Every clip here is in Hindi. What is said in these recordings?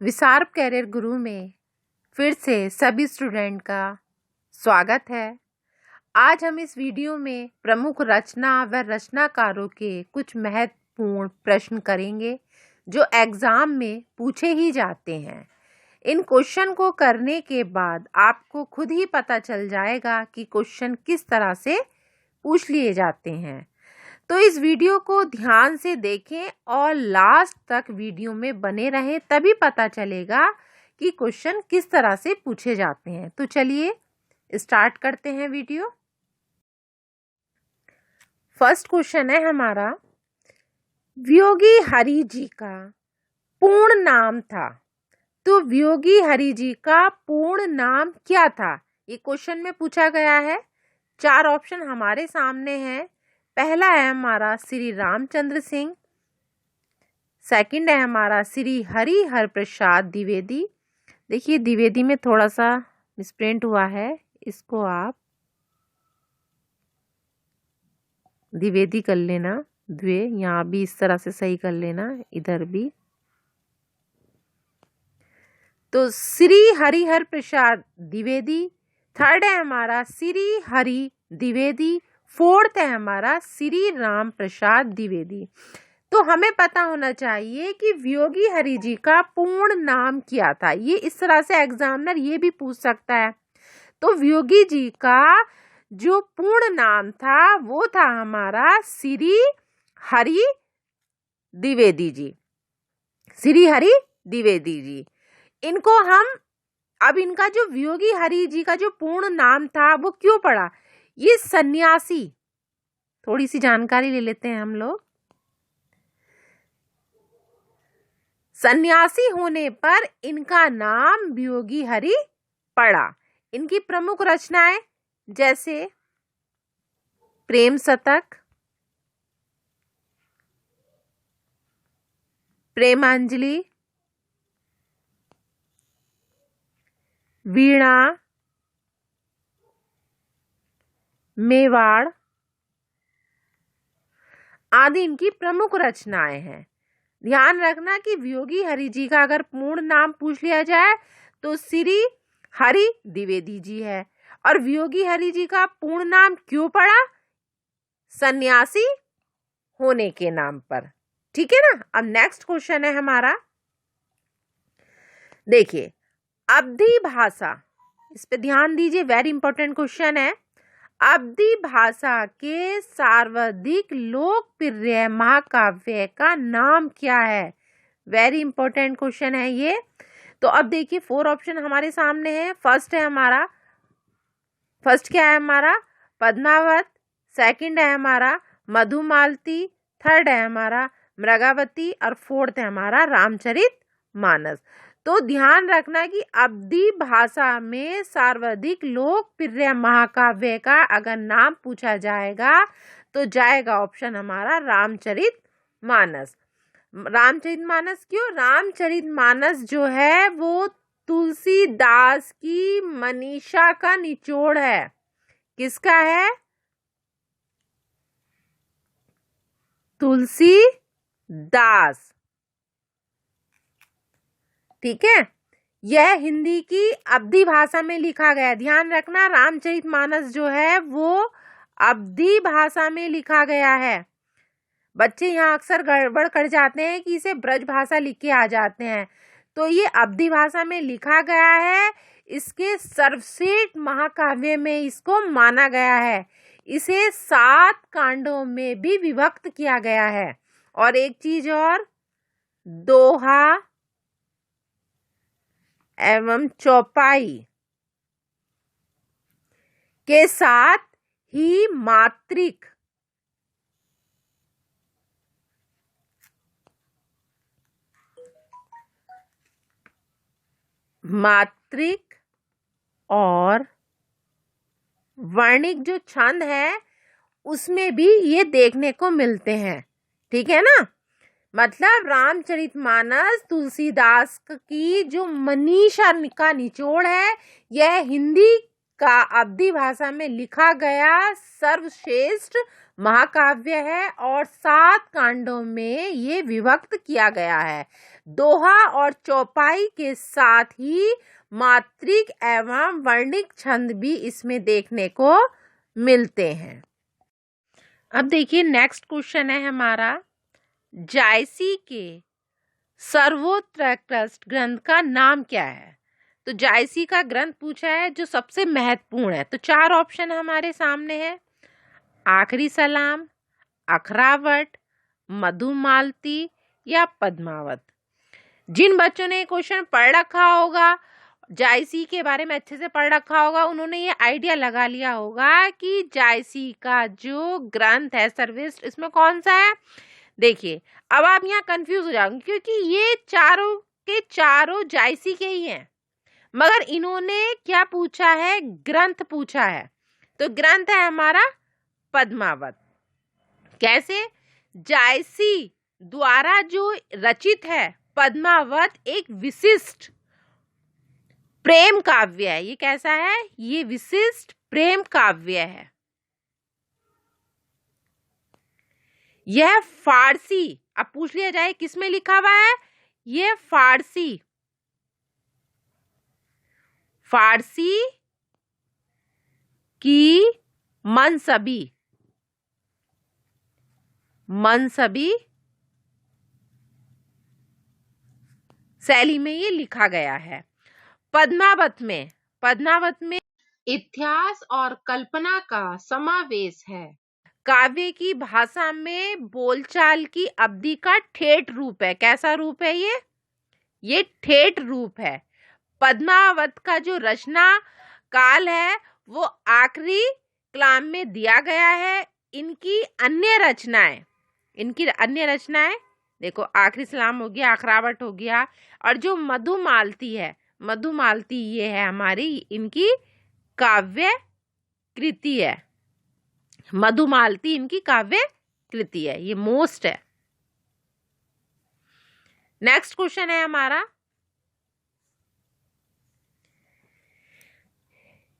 विशार्प कैरियर गुरु में फिर से सभी स्टूडेंट का स्वागत है। आज हम इस वीडियो में प्रमुख रचना व रचनाकारों के कुछ महत्वपूर्ण प्रश्न करेंगे जो एग्जाम में पूछे ही जाते हैं। इन क्वेश्चन को करने के बाद आपको खुद ही पता चल जाएगा कि क्वेश्चन किस तरह से पूछ लिए जाते हैं। तो इस वीडियो को ध्यान से देखें और लास्ट तक वीडियो में बने रहें, तभी पता चलेगा कि क्वेश्चन किस तरह से पूछे जाते हैं। तो चलिए स्टार्ट करते हैं वीडियो। फर्स्ट क्वेश्चन है हमारा, वियोगी हरि जी का पूर्ण नाम था। तो वियोगी हरि जी का पूर्ण नाम क्या था, ये क्वेश्चन में पूछा गया है। 4 ऑप्शन हमारे सामने हैं। पहला है हमारा श्री रामचंद्र सिंह, सेकंड है हमारा श्री हरि हर प्रसाद द्विवेदी। देखिए द्विवेदी में थोड़ा सा मिसप्रिंट हुआ है, इसको आप द्विवेदी कर लेना, द्वे यहाँ भी इस तरह से सही कर लेना, इधर भी। तो श्री हरि हर प्रसाद द्विवेदी। थर्ड है हमारा श्री हरि द्विवेदी। फोर्थ है हमारा श्री राम प्रसाद द्विवेदी। तो हमें पता होना चाहिए कि वियोगी हरि जी का पूर्ण नाम क्या था। ये इस तरह से एग्जामिनर ये भी पूछ सकता है। तो वियोगी जी का जो पूर्ण नाम था वो था हमारा श्री हरि द्विवेदी जी, श्री हरि द्विवेदी जी। इनको हम अब इनका जो वियोगी हरि जी का जो पूर्ण नाम था वो क्यों पड़ा, ये सन्यासी, थोड़ी सी जानकारी ले लेते हैं हम लोग। सन्यासी होने पर इनका नाम वियोगी हरि पड़ा। इनकी प्रमुख रचनाएं जैसे प्रेम शतक, प्रेमांजलि, वीणा, मेवाड़ आदि इनकी प्रमुख रचनाएं हैं। ध्यान रखना कि वियोगी हरि जी का अगर पूर्ण नाम पूछ लिया जाए तो श्री हरि द्विवेदी जी है। और वियोगी हरि जी का पूर्ण नाम क्यों पड़ा, सन्यासी होने के नाम पर। ठीक है ना। अब नेक्स्ट क्वेश्चन है हमारा, देखिए अवधी भाषा, इस पे ध्यान दीजिए, वेरी इंपॉर्टेंट क्वेश्चन है। अवधी भाषा के सर्वाधिक लोकप्रिय महाकाव्य का नाम क्या है, वेरी इंपॉर्टेंट क्वेश्चन है ये। तो अब देखिए 4 ऑप्शन हमारे सामने है। फर्स्ट क्या है हमारा पद्मावत, सेकंड है हमारा मधुमालती, थर्ड है हमारा मृगावती और फोर्थ है हमारा रामचरित मानस। तो ध्यान रखना कि अवधी भाषा में सर्वाधिक लोकप्रिय महाकाव्य का अगर नाम पूछा जाएगा तो जाएगा ऑप्शन हमारा रामचरित मानस। रामचरित मानस क्यों, रामचरित मानस जो है वो तुलसीदास की मनीषा का निचोड़ है। किसका है, तुलसीदास। ठीक है, यह हिंदी की अवधी भाषा में लिखा गया। ध्यान रखना रामचरितमानस जो है वो अवधी भाषा में लिखा गया है। बच्चे यहाँ अक्सर गड़बड़ कर जाते हैं कि इसे ब्रज भाषा लिख के आ जाते हैं, तो ये अवधी भाषा में लिखा गया है। इसके सर्वश्रेष्ठ महाकाव्य में इसको माना गया है। इसे 7 कांडों में भी विभक्त किया गया है। और एक चीज और, दोहा एवं चौपाई के साथ ही मात्रिक और वर्णिक जो छंद है उसमें भी ये देखने को मिलते हैं। ठीक है ना। मतलब रामचरितमानस तुलसीदास की जो मनीषा का निचोड़ है, यह हिंदी का अवधी भाषा में लिखा गया सर्वश्रेष्ठ महाकाव्य है और 7 कांडों में ये विभक्त किया गया है। दोहा और चौपाई के साथ ही मात्रिक एवं वर्णिक छंद भी इसमें देखने को मिलते हैं। अब देखिए नेक्स्ट क्वेश्चन है हमारा, जायसी के सर्वोत्कृष्ट ग्रंथ का नाम क्या है? तो जायसी का ग्रंथ पूछा है जो सबसे महत्वपूर्ण है। तो 4 ऑप्शन हमारे सामने है, आखिरी सलाम, अखरावट, मधुमालती या पद्मावत। जिन बच्चों ने क्वेश्चन पढ़ रखा होगा, जायसी के बारे में अच्छे से पढ़ रखा होगा, उन्होंने ये आइडिया लगा लिया होगा कि जायसी का जो ग्रंथ है सर्वश्रेष्ठ, इसमें कौन सा है। देखिए अब आप यहाँ कंफ्यूज हो जाओगे क्योंकि ये चारों के चारों जायसी के ही हैं, मगर इन्होंने क्या पूछा है, ग्रंथ पूछा है। तो ग्रंथ है हमारा पद्मावत। कैसे? जायसी द्वारा जो रचित है पद्मावत एक विशिष्ट प्रेम काव्य है। ये कैसा है? ये विशिष्ट प्रेम काव्य है। यह फारसी, अब पूछ लिया जाए किसमें लिखा हुआ है, यह फारसी की मनसबी शैली में ये लिखा गया है। पद्मावत में इतिहास और कल्पना का समावेश है। काव्य की भाषा में बोलचाल की अवधि का ठेठ रूप है। कैसा रूप है ये ठेठ रूप है। पद्मावत का जो रचना काल है वो आखिरी कलाम में दिया गया है। इनकी अन्य रचनाएं देखो, आखिरी सलाम हो गया, अखरावट हो गया, और जो मधुमालती है, मधुमालती ये है हमारी इनकी काव्य कृति है। मधुमालती इनकी काव्य कृति है, ये मोस्ट है। नेक्स्ट क्वेश्चन है हमारा,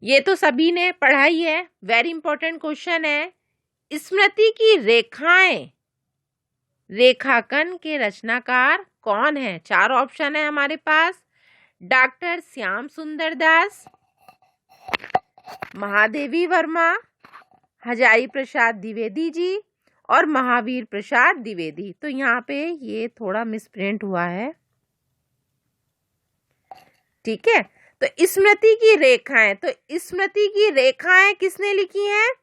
ये तो सभी ने पढ़ा ही है, वेरी इंपॉर्टेंट क्वेश्चन है। स्मृति की रेखांकन के रचनाकार कौन है? 4 ऑप्शन है हमारे पास, डॉक्टर श्याम सुंदर दास, महादेवी वर्मा, हजारी प्रसाद द्विवेदी जी और महावीर प्रसाद द्विवेदी। तो यहाँ पे ये थोड़ा मिसप्रिंट हुआ है, ठीक है। तो स्मृति की रेखाएं किसने लिखी हैं?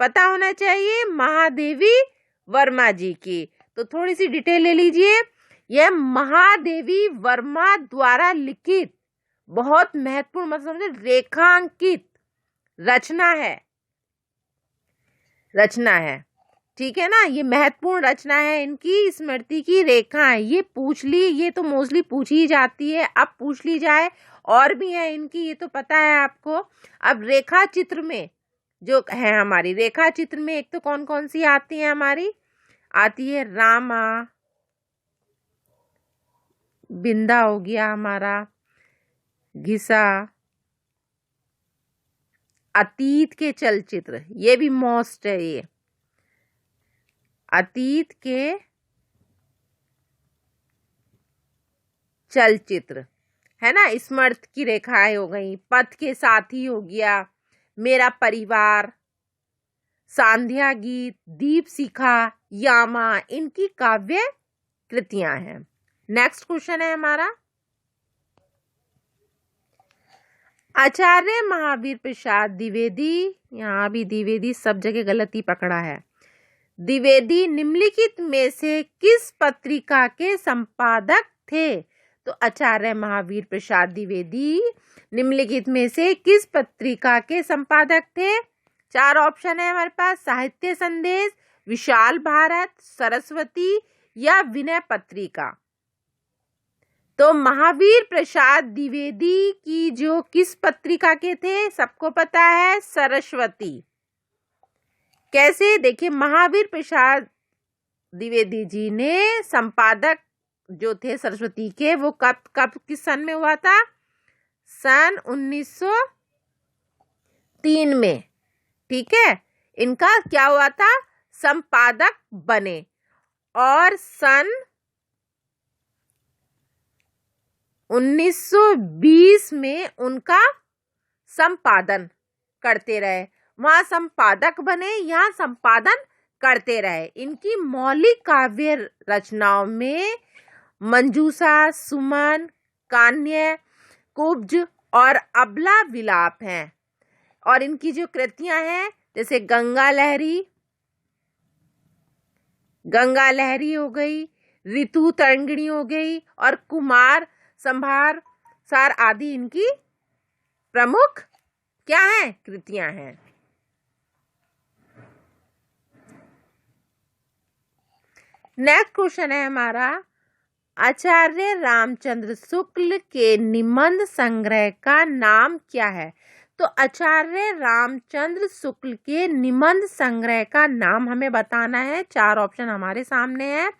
पता होना चाहिए, महादेवी वर्मा जी की। तो थोड़ी सी डिटेल ले लीजिए। यह महादेवी वर्मा द्वारा लिखित बहुत महत्वपूर्ण, मतलब रेखांकित रचना है, ठीक है ना। ये महत्वपूर्ण रचना है इनकी, स्मृति की रेखाएं। ये पूछ ली, ये तो मोस्टली पूछी जाती है, अब पूछ ली जाए। और भी है इनकी, ये तो पता है आपको। अब रेखा चित्र में जो है हमारी, रेखा चित्र में एक तो कौन कौन सी आती है हमारी, आती है रामा, बिंदा हो गया हमारा, घिसा, अतीत के चलचित्र, ये भी मोस्ट है, ये अतीत के चलचित्र है ना। स्मृत की रेखाएं हो गई, पथ के साथी हो गया, मेरा परिवार, सांध्या गीत, दीप शिखा, यामा, इनकी काव्य कृतियां हैं। नेक्स्ट क्वेश्चन है हमारा, आचार्य महावीर प्रसाद द्विवेदी, यहाँ भी द्विवेदी सब जगह गलत ही पकड़ा है। द्विवेदी निम्नलिखित में से किस पत्रिका के संपादक थे? तो आचार्य महावीर प्रसाद द्विवेदी निम्नलिखित में से किस पत्रिका के संपादक थे? 4 ऑप्शन है हमारे पास, साहित्य संदेश, विशाल भारत, सरस्वती या विनय पत्रिका। तो महावीर प्रसाद द्विवेदी की जो किस पत्रिका के थे, सबको पता है, सरस्वती। कैसे? देखिए, महावीर प्रसाद द्विवेदी जी ने संपादक जो थे सरस्वती के, वो कब किस सन में हुआ था? सन 3 में, ठीक है। इनका क्या हुआ था, संपादक बने और सन 1920 में उनका संपादन करते रहे। वहां संपादक बने, यहाँ संपादन करते रहे। इनकी मौलिक काव्य रचनाओं में मंजूषा, सुमन, कान्य, कुब्ज और अबला विलाप हैं। और इनकी जो कृतियां हैं जैसे गंगा लहरी हो गई, ऋतु तरंगिणी हो गई और कुमार संभार सार आदि इनकी प्रमुख क्या है, कृतियां हैं। नेक्स्ट क्वेश्चन है हमारा, आचार्य रामचंद्र शुक्ल के निबंध संग्रह का नाम क्या है। तो आचार्य रामचंद्र शुक्ल के निबंध संग्रह का नाम हमें बताना है। 4 ऑप्शन हमारे सामने है।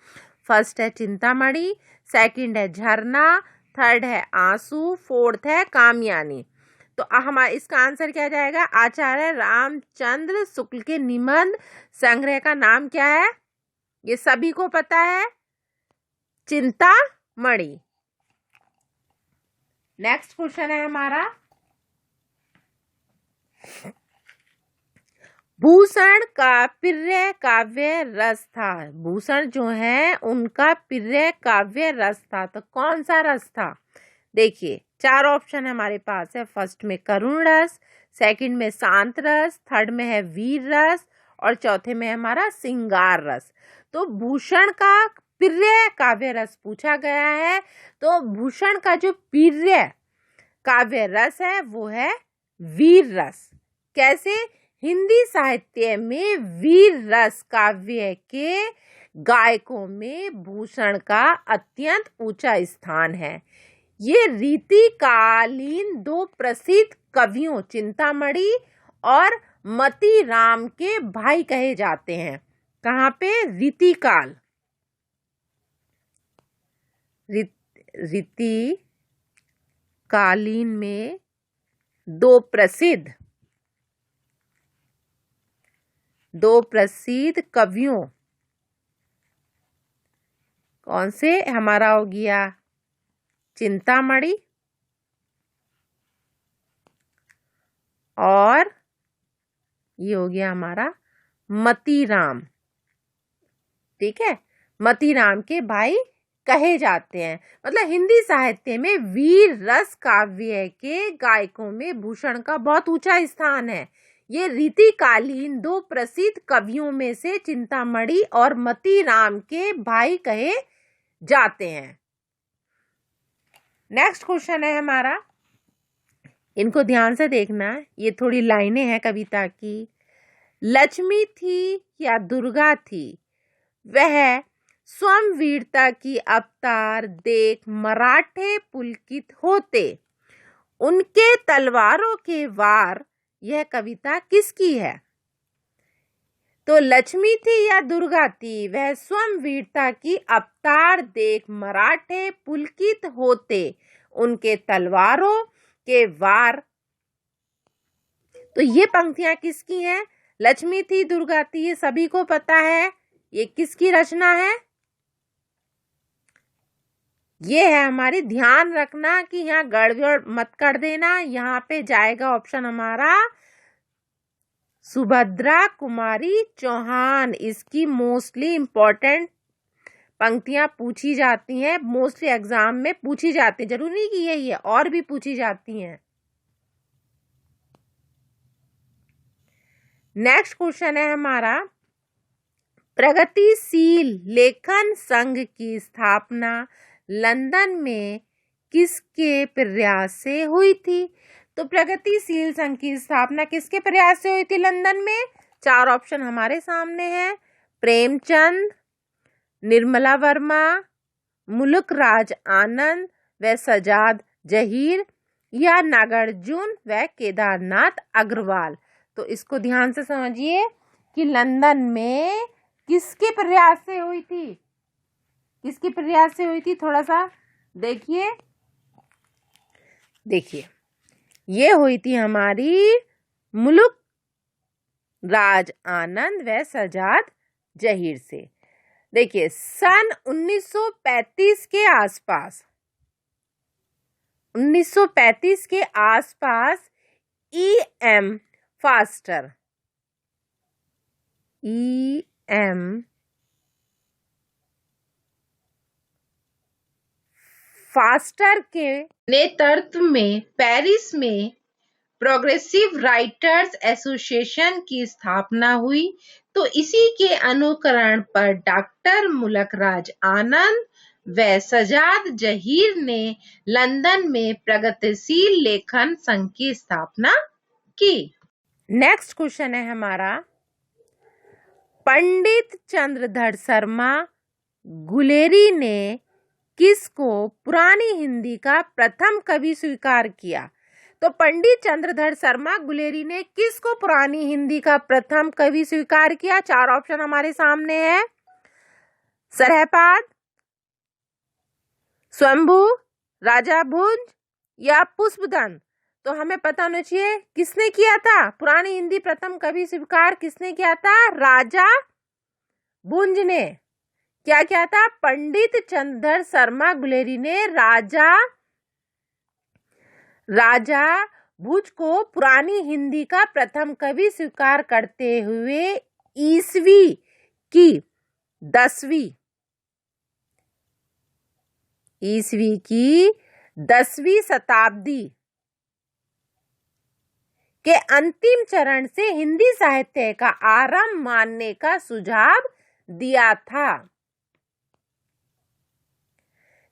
फर्स्ट है चिंतामणि, सेकंड है झरना, थर्ड है आंसू, फोर्थ है कामयानी। तो हमारा इसका आंसर क्या जाएगा, आचार्य रामचंद्र शुक्ल के निबंध संग्रह का नाम क्या है, ये सभी को पता है, चिंतामणि। नेक्स्ट क्वेश्चन है हमारा, भूषण का प्रिय काव्य रस था। भूषण जो है उनका प्रिय काव्य रस था, तो कौन सा रस था। देखिए 4 ऑप्शन हमारे पास है। फर्स्ट में करुण रस, सेकंड में शांत रस, थर्ड में है वीर रस और चौथे में हमारा श्रृंगार रस। तो भूषण का प्रिय काव्य रस पूछा गया है, तो भूषण का जो प्रिय काव्य रस है वो है वीर रस। कैसे, हिंदी साहित्य में वीर रस काव्य के गायकों में भूषण का अत्यंत ऊंचा स्थान है। ये रीतिकालीन 2 प्रसिद्ध कवियों चिंतामणि और मतीराम के भाई कहे जाते हैं। कहाँ पे, रीतिकाल, रीतिकालीन में 2 प्रसिद्ध कवियों, कौन से, हमारा हो गया चिंतामणि और ये हो गया हमारा मतीराम, ठीक है। मतीराम के भाई कहे जाते हैं। मतलब हिंदी साहित्य में वीर रस काव्य के गायकों में भूषण का बहुत ऊंचा स्थान है। ये रीतिकालीन 2 प्रसिद्ध कवियों में से चिंतामणि और मतीराम के भाई कहे जाते हैं। नेक्स्ट क्वेश्चन है हमारा, इनको ध्यान से देखना, ये थोड़ी लाइनें हैं कविता की। लक्ष्मी थी या दुर्गा थी, वह स्वयं वीरता की अवतार देख मराठे पुलकित होते, उनके तलवारों के वार। यह कविता किसकी है। तो लक्ष्मी थी या दुर्गा थी, वह स्वयं वीरता की अवतार देख मराठे पुलकित होते, उनके तलवारों के वार। तो ये पंक्तियां किसकी हैं, लक्ष्मी थी, दुर्गा थी, ये सभी को पता है। ये किसकी रचना है, ये है हमारी, ध्यान रखना कि यहाँ गड़बड़ मत कर देना। यहाँ पे जाएगा ऑप्शन हमारा सुभद्रा कुमारी चौहान। इसकी मोस्टली इंपॉर्टेंट पंक्तियां पूछी जाती हैं, मोस्टली एग्जाम में पूछी जाती है। जरूरी नहीं कि यही है, और भी पूछी जाती हैं। नेक्स्ट क्वेश्चन है हमारा, प्रगतिशील लेखन संघ की स्थापना लंदन में किसके प्रयास से हुई थी। तो प्रगतिशील संघ की स्थापना किसके प्रयास से हुई थी लंदन में। 4 ऑप्शन हमारे सामने हैं, प्रेमचंद, निर्मला वर्मा, मुल्क राज आनंद व सजाद जहीर, या नागार्जुन व केदारनाथ अग्रवाल। तो इसको ध्यान से समझिए कि लंदन में किसके प्रयास से हुई थी, किसके प्रयास से हुई थी, थोड़ा सा देखिए ये हुई थी हमारी मुल्क राज आनंद व सजाद जहीर से। देखिए सन 1935 के आसपास, 1935 के आसपास E.M. Faster, E.M. फास्टर के नेतृत्व में पेरिस में प्रोग्रेसिव राइटर्स एसोसिएशन की स्थापना हुई। तो इसी के अनुकरण पर डॉक्टर मुल्क राज आनंद व सजाद जहीर ने लंदन में प्रगतिशील लेखन संघ की स्थापना की। नेक्स्ट क्वेश्चन है हमारा, पंडित चंद्रधर शर्मा गुलेरी ने किसको पुरानी हिंदी का प्रथम कवि स्वीकार किया? तो पंडित चंद्रधर शर्मा गुलेरी ने किसको पुरानी हिंदी का प्रथम कवि स्वीकार किया? चार ऑप्शन हमारे सामने है, सरहपाद, स्वयंभू, राजा भुंज या पुष्पदंत। तो हमें पता होना चाहिए किसने किया था पुरानी हिंदी प्रथम कवि स्वीकार, किसने किया था? राजा भुंज ने। क्या किया था? पंडित चंद्रधर शर्मा गुलेरी ने राजा भुज को पुरानी हिंदी का प्रथम कवि स्वीकार करते हुए ईसवी की 10वीं शताब्दी के अंतिम चरण से हिंदी साहित्य का आरंभ मानने का सुझाव दिया था।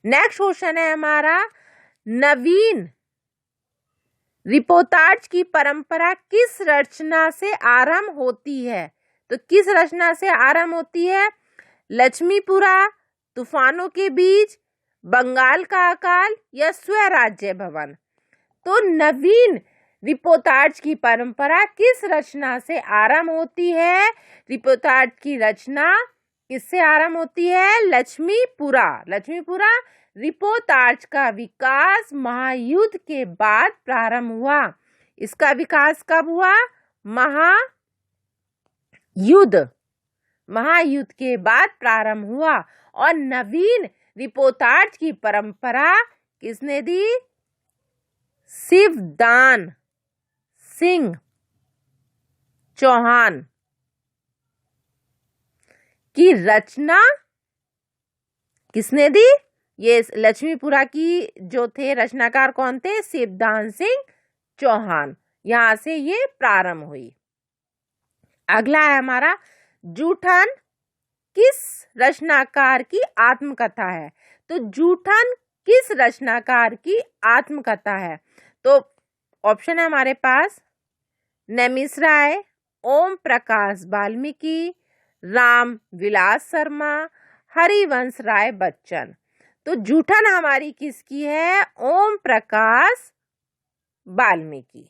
नेक्स्ट क्वेश्चन है हमारा, नवीन रिपोर्ताज की परंपरा किस रचना से आरंभ होती है? तो किस रचना से आरंभ होती है? लक्ष्मीपुरा, तूफानों के बीच, बंगाल का अकाल या स्वराज्य भवन। तो नवीन रिपोर्ताज की परंपरा किस रचना से आरंभ होती है? रिपोर्ताज की रचना किससे आरंभ होती है? लक्ष्मीपुरा। रिपोर्ताज का विकास महायुद्ध के बाद प्रारंभ हुआ। इसका विकास कब हुआ? महायुद्ध के बाद प्रारंभ हुआ। और नवीन रिपोर्ताज की परंपरा किसने दी? शिवदान सिंह चौहान की रचना किसने दी? ये लक्ष्मीपुरा की जो थे रचनाकार कौन थे? शिवदान सिंह चौहान। यहां से ये प्रारंभ हुई। अगला है हमारा, जूठन किस रचनाकार की आत्मकथा है? तो जूठन किस रचनाकार की आत्मकथा है? तो ऑप्शन है हमारे पास, नैमिषारण्य, ओम प्रकाश वाल्मीकि, राम विलास शर्मा, हरिवंश राय बच्चन। तो जूठन हमारी किसकी है? ओम प्रकाश वाल्मीकि।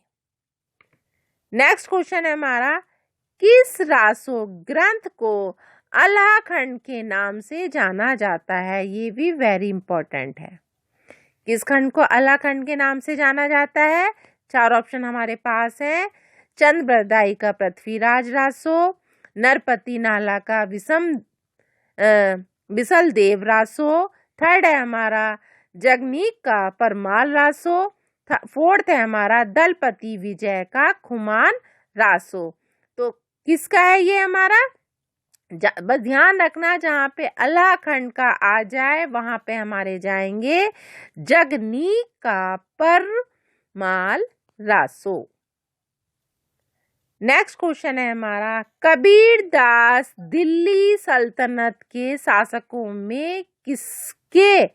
नेक्स्ट क्वेश्चन है हमारा, किस रासो ग्रंथ को अलाखंड के नाम से जाना जाता है? ये भी वेरी इंपॉर्टेंट है। किस खंड को अलाखंड के नाम से जाना जाता है? चार ऑप्शन हमारे पास है, चंद्रबरदाई का पृथ्वीराज रासो, नरपति नाला का विसल देव रासो, थर्ड है हमारा जगनीक का परमाल रासो, फोर्थ है हमारा दलपति विजय का खुमान रासो। तो किसका है ये हमारा? बस ध्यान रखना, जहाँ पे अलाखंड का आ जाए वहां पे हमारे जाएंगे जगनीक का परमाल रासो। नेक्स्ट क्वेश्चन है हमारा, कबीर दास दिल्ली सल्तनत के शासकों में किसके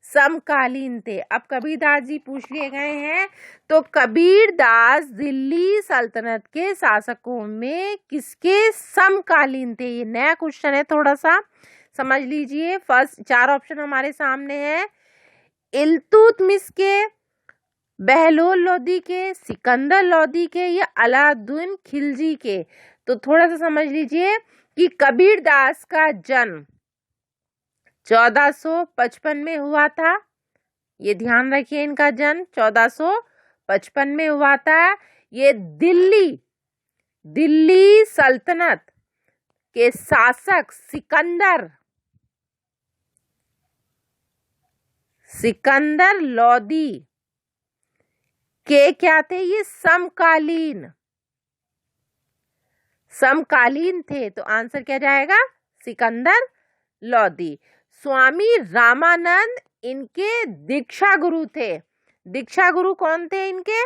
समकालीन थे? अब कबीर दास जी पूछ लिए गए हैं, तो कबीर दास दिल्ली सल्तनत के शासकों में किसके समकालीन थे? ये नया क्वेश्चन है, थोड़ा सा समझ लीजिए। फर्स्ट चार ऑप्शन हमारे सामने है, इल्तुतमिश के, बहलोल लोदी के, सिकंदर लोदी के या अलाउद्दीन खिलजी के। तो थोड़ा सा समझ लीजिए कि कबीर दास का जन्म 1455 में हुआ था। ये ध्यान रखिए, इनका जन्म 1455 में हुआ था। ये दिल्ली दिल्ली सल्तनत के शासक सिकंदर लोदी के क्या थे? ये समकालीन थे। तो आंसर क्या जाएगा? सिकंदर लोदी। स्वामी रामानंद इनके दीक्षा गुरु थे। दीक्षा गुरु कौन थे इनके?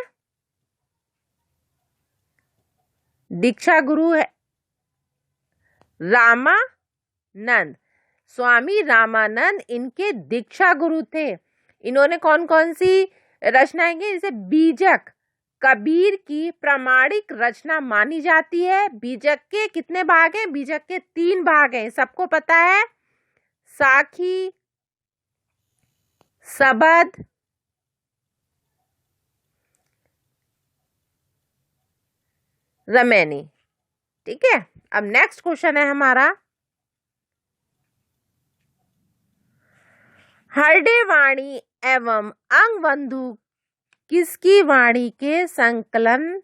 दीक्षा गुरु है रामानंद। स्वामी रामानंद इनके दीक्षा गुरु थे। इन्होंने कौन कौन सी रचनाएं की? जैसे बीजक कबीर की प्रामाणिक रचना मानी जाती है। बीजक के कितने भाग हैं? बीजक के 3 भाग हैं, सबको पता है। साखी, सबद, रमैनी। ठीक है, अब नेक्स्ट क्वेश्चन है हमारा, हरडे वाणी एवं अंगबंधु किसकी वाणी के संकलन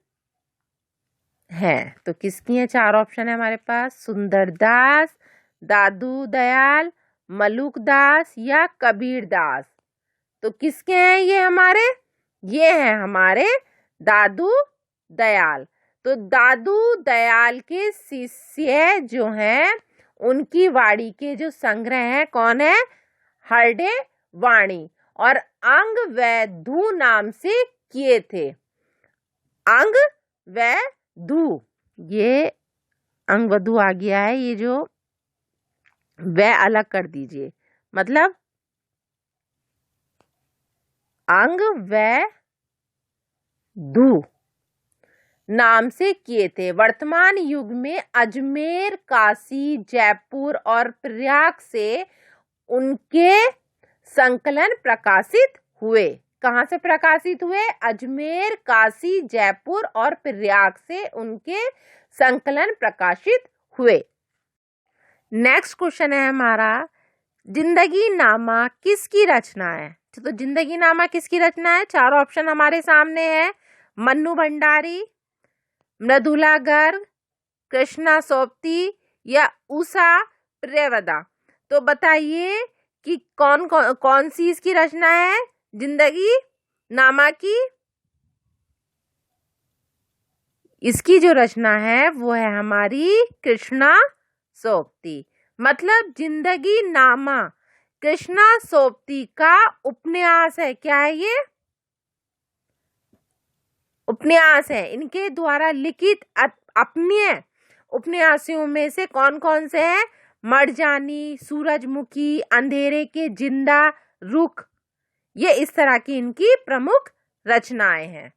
है? तो किसकी है? 4 ऑप्शन है हमारे पास। सुंदरदास, दादू दयाल, मलुकदास या कबीरदास। तो किसके हैं ये हमारे? ये हैं हमारे दादू दयाल। तो दादू दयाल के शिष्य जो हैं उनकी वाणी के जो संग्रह हैं कौन है? हरडे वाणी, और अंग व धू नाम से किए थे। अंग व धू, ये अंग व धू आ गया है, ये जो व अलग कर दीजिए, मतलब अंग व धू नाम से किए थे। वर्तमान युग में अजमेर, काशी, जयपुर और प्रयाग से उनके संकलन प्रकाशित हुए। कहाँ से प्रकाशित हुए? अजमेर, काशी, जयपुर और प्रयाग से उनके संकलन प्रकाशित हुए। नेक्स्ट क्वेश्चन है हमारा, जिंदगी नामा किसकी रचना है? तो जिंदगी नामा किसकी रचना है? 4 ऑप्शन हमारे सामने है। मन्नू भंडारी, मृदुला गर्ग, कृष्णा सोपती या उषा प्रियवदा। तो बताइए कि कौन सी इसकी रचना है जिंदगी नामा की? इसकी जो रचना है वो है हमारी कृष्णा सोपती। मतलब जिंदगी नामा कृष्णा सोपती का उपन्यास है। क्या है ये? उपन्यास है। इनके द्वारा लिखित अपने उपन्यासियों में से कौन कौन से हैं? मरजानी, सूरजमुखी, अंधेरे के जिंदा रुख, ये इस तरह की इनकी प्रमुख रचनाएं हैं।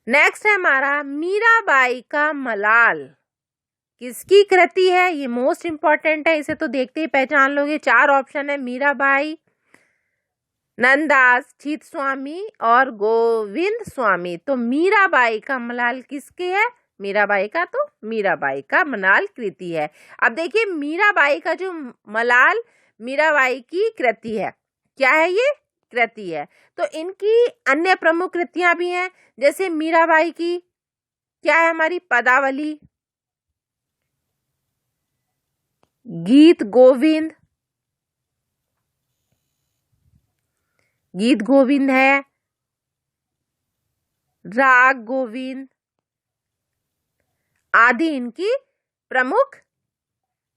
नेक्स्ट है हमारा, मीराबाई का मलाल किसकी कृति है? ये मोस्ट इंपॉर्टेंट है, इसे तो देखते ही पहचान लोगे। 4 ऑप्शन है, मीराबाई, नंददास, चित स्वामी और गोविंद स्वामी। तो मीराबाई का मलाल किसके है? मीराबाई का, तो मीराबाई का मलाल कृति है। अब देखिए, मीराबाई का जो मलाल मीराबाई की कृति है, क्या है ये? कृति है। तो इनकी अन्य प्रमुख कृतियां भी हैं, जैसे मीराबाई की क्या है? हमारी पदावली, गीत गोविंद, गीत गोविंद है, राग गोविंद आदि इनकी प्रमुख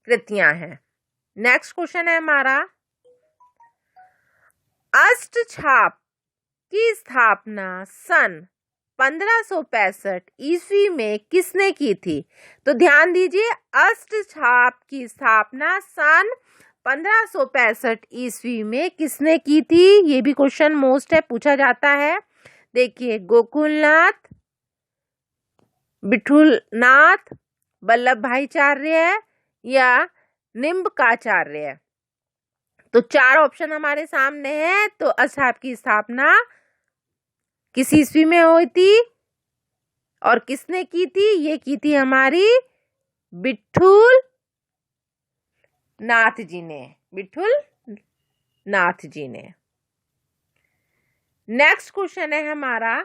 कृतियां हैं। नेक्स्ट क्वेश्चन है हमारा, अष्टछाप की स्थापना सन 1565 ईस्वी में किसने की थी? तो ध्यान दीजिए, अष्टछाप की स्थापना सन 1565 ईस्वी में किसने की थी? ये भी क्वेश्चन मोस्ट है, पूछा जाता है। देखिए, गोकुलनाथ, विठुलनाथ, वल्लभ भाईचार्य या निम्बकाचार्य। तो 4 ऑप्शन हमारे सामने है। तो अष्टछाप की स्थापना किस ईस्वी में हुई थी और किसने की थी? ये की थी हमारी विठुल नाथ जी ने, विठुल नाथ जी ने। नेक्स्ट क्वेश्चन है हमारा,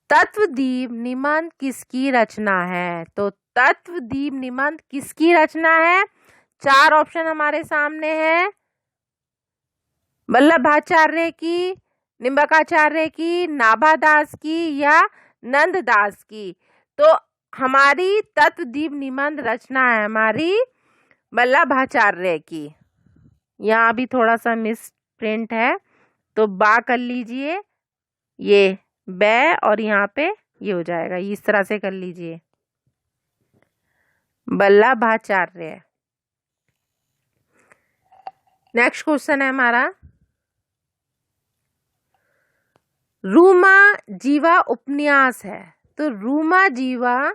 तत्वदीप निबंध किसकी रचना है? तो तत्वदीप निबंध किसकी रचना है? 4 ऑप्शन हमारे सामने है। वल्लभाचार्य की, निम्बकाचार्य की, नाभादास की या नंददास की। तो हमारी तत्वदीप निबंध रचना है हमारी वल्लभाचार्य की। यहाँ भी थोड़ा सा मिस प्रिंट है तो बा कर लीजिए, ये बै और यहाँ पे ये हो जाएगा, इस तरह से कर लीजिए, वल्लभाचार्य। नेक्स्ट क्वेश्चन है हमारा, रूमा जीवा उपन्यास है। तो रूमा जीवा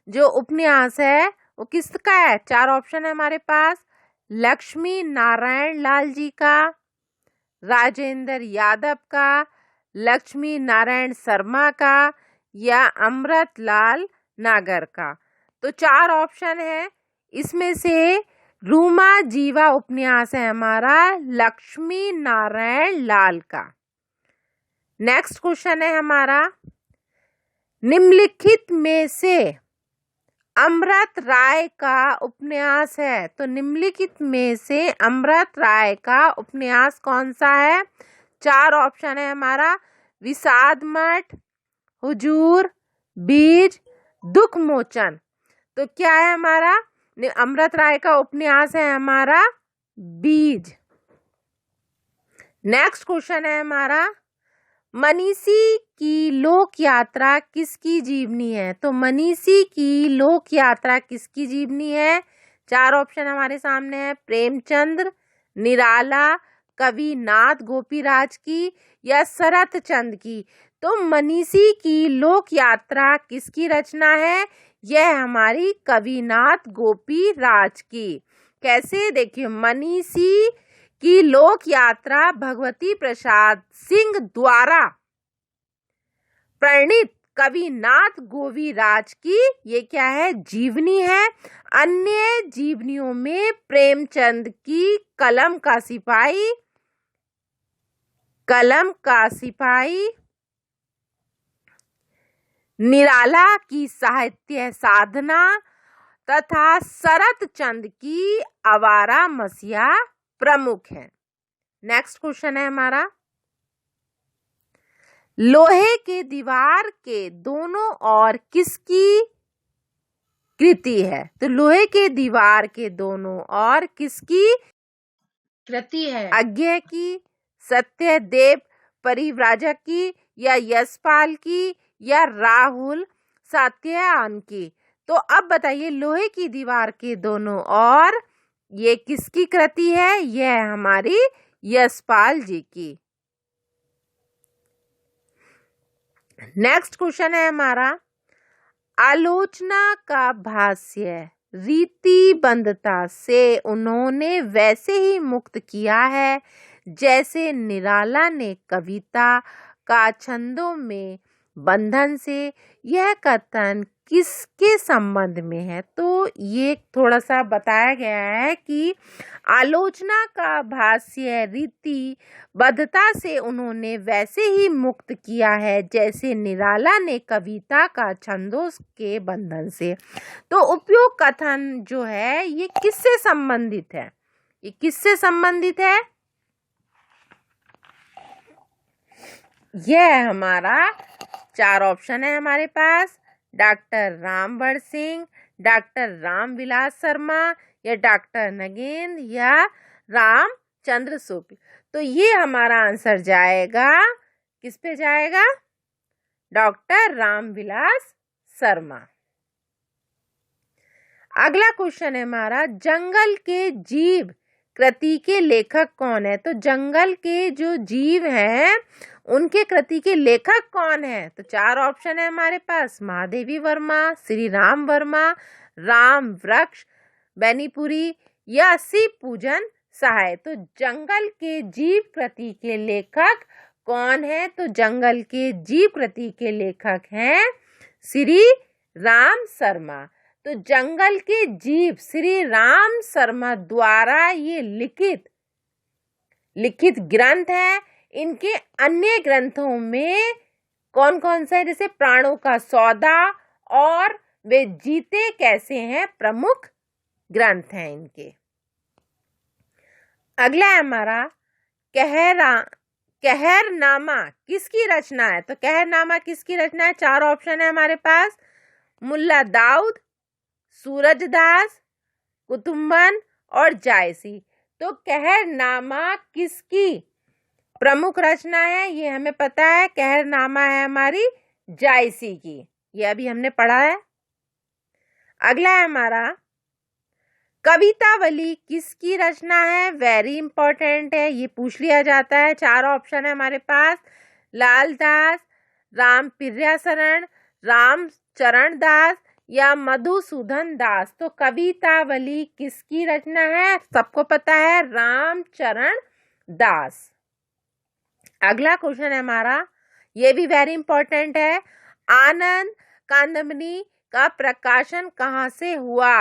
जो उपन्यास है वो किसका है? 4 ऑप्शन है हमारे पास। लक्ष्मी नारायण लाल जी का, राजेंद्र यादव का, लक्ष्मी नारायण शर्मा का या अमृत लाल नागर का। तो 4 ऑप्शन है, इसमें से रूमा जीवा उपन्यास है हमारा लक्ष्मी नारायण लाल का। नेक्स्ट क्वेश्चन है हमारा, निम्नलिखित में से अमृत राय का उपन्यास है। तो निम्नलिखित में से अमृत राय का उपन्यास कौन सा है? 4 ऑप्शन है हमारा, विषाद मठ, हुजूर, बीज, दुख मोचन। तो क्या है हमारा? अमृत राय का उपन्यास है हमारा बीज। नेक्स्ट क्वेश्चन है हमारा, मनीषी की लोक यात्रा किसकी जीवनी है? तो मनीषी की लोक यात्रा किसकी जीवनी है? 4 ऑप्शन हमारे सामने है, प्रेमचंद्र, निराला, कवि नाथ गोपीराज की या शरत चंद की। तो मनीषी की लोक यात्रा किसकी रचना है? यह हमारी कविनाथ गोपीराज की। कैसे? देखिए, मनीषी की लोक यात्रा भगवती प्रसाद सिंह द्वारा प्रणीत कविनाथ गोविराज की ये क्या है? जीवनी है। अन्य जीवनियों में प्रेमचंद की कलम का सिपाही, निराला की साहित्य साधना तथा शरत चंद की आवारा मसीहा प्रमुख है। नेक्स्ट क्वेश्चन है हमारा, लोहे के दीवार के दोनों ओर किसकी कृति है? तो लोहे के दीवार के दोनों ओर किसकी कृति है? अज्ञे की, सत्यदेव परिव्राजक की या यशपाल की या राहुल सात्यवान की। तो अब बताइए, लोहे की दीवार के दोनों ओर ये किसकी कृति है? यह हमारी यशपाल जी की। नेक्स्ट क्वेश्चन है हमारा, आलोचना का भाष्य रीतिबद्धता से उन्होंने वैसे ही मुक्त किया है जैसे निराला ने कविता का छंदों में बंधन से। यह कथन किसके संबंध में है? तो ये थोड़ा सा बताया गया है कि आलोचना का भाष्य रीतिबद्धता से उन्होंने वैसे ही मुक्त किया है जैसे निराला ने कविता का छंदों के बंधन से। तो उपयोग कथन जो है ये किससे संबंधित है? ये किससे संबंधित है? यह हमारा 4 ऑप्शन है हमारे पास, डॉक्टर रामवर सिंह, डॉक्टर रामविलास शर्मा या डॉक्टर नगेंद्र या रामचंद्र सोपी। तो ये हमारा आंसर जाएगा, किस पे जाएगा? डॉक्टर रामविलास शर्मा। अगला क्वेश्चन है हमारा, जंगल के जीव कृति के लेखक कौन है? तो जंगल के जो जीव हैं उनके कृति के लेखक कौन है? तो 4 ऑप्शन है हमारे पास, महादेवी वर्मा, श्री राम वर्मा, राम वृक्ष बेनीपुरी या शिव पूजन सहाय। तो जंगल के जीव कृति के लेखक कौन है? तो जंगल के जीव कृति के लेखक हैं श्री राम शर्मा। तो जंगल के जीव श्री राम शर्मा द्वारा ये लिखित ग्रंथ है। इनके अन्य ग्रंथों में कौन कौन से हैं? जैसे प्राणों का सौदा और वे जीते कैसे हैं, प्रमुख ग्रंथ हैं इनके। अगला है हमारा कहरनामा किसकी रचना है? तो कहरनामा किसकी रचना है? 4 ऑप्शन है हमारे पास, मुल्ला दाऊद, सूरजदास, कुतुम्बन और जायसी। तो कहरनामा किसकी प्रमुख रचना है? ये हमें पता है, कहरनामा है हमारी जायसी की, ये अभी हमने पढ़ा है। अगला है हमारा कवितावली किसकी रचना है? वेरी इंपॉर्टेंट है, ये पूछ लिया जाता है। 4 ऑप्शन है हमारे पास, लालदास, राम पिर्यासरण, रामचरण दास या मधुसूदन दास। तो कवितावली किसकी रचना है? सबको पता है, रामचरण दास। अगला क्वेश्चन है हमारा, ये भी वेरी इंपॉर्टेंट है, आनंद कादंबरी का प्रकाशन कहाँ से हुआ?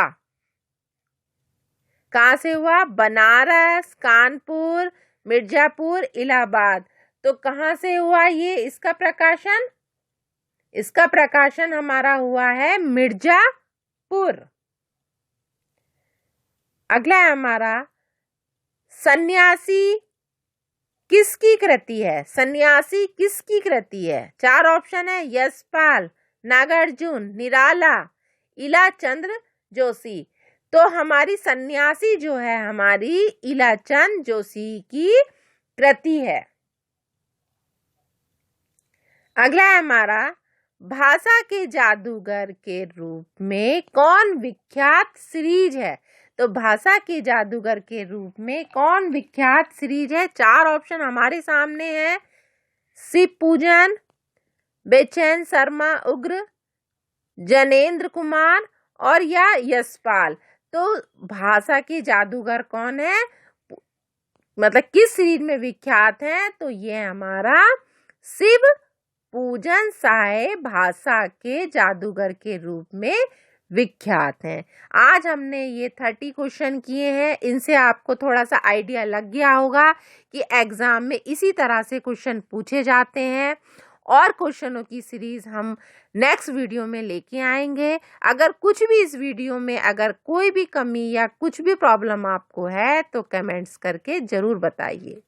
कहाँ से हुआ? बनारस, कानपुर, मिर्जापुर, इलाहाबाद। तो कहाँ से हुआ ये इसका प्रकाशन? इसका प्रकाशन हमारा हुआ है मिर्जापुर। अगला है हमारा सन्यासी किसकी कृति है? सन्यासी किसकी कृति है? 4 ऑप्शन है, यशपाल, नागार्जुन, निराला, इलाचंद्र जोशी। तो हमारी सन्यासी जो है हमारी इलाचंद जोशी की कृति है। अगला है हमारा भाषा के जादूगर के रूप में कौन विख्यात सीरीज है? तो भाषा के जादूगर के रूप में कौन विख्यात सीरीज है? 4 ऑप्शन हमारे सामने है, शिव पूजन, बेचैन शर्मा उग्र, जनेंद्र कुमार और या यशपाल। तो भाषा के जादूगर कौन है, मतलब किस सीरीज में विख्यात है? तो ये हमारा शिव पूजन साय भाषा के जादूगर के रूप में विख्यात हैं। आज हमने ये 30 क्वेश्चन किए हैं, इनसे आपको थोड़ा सा आइडिया लग गया होगा कि एग्जाम में इसी तरह से क्वेश्चन पूछे जाते हैं। और क्वेश्चनों की सीरीज हम नेक्स्ट वीडियो में लेके आएंगे। अगर कुछ भी इस वीडियो में अगर कोई भी कमी या कुछ भी प्रॉब्लम आपको है तो कमेंट्स करके ज़रूर बताइए।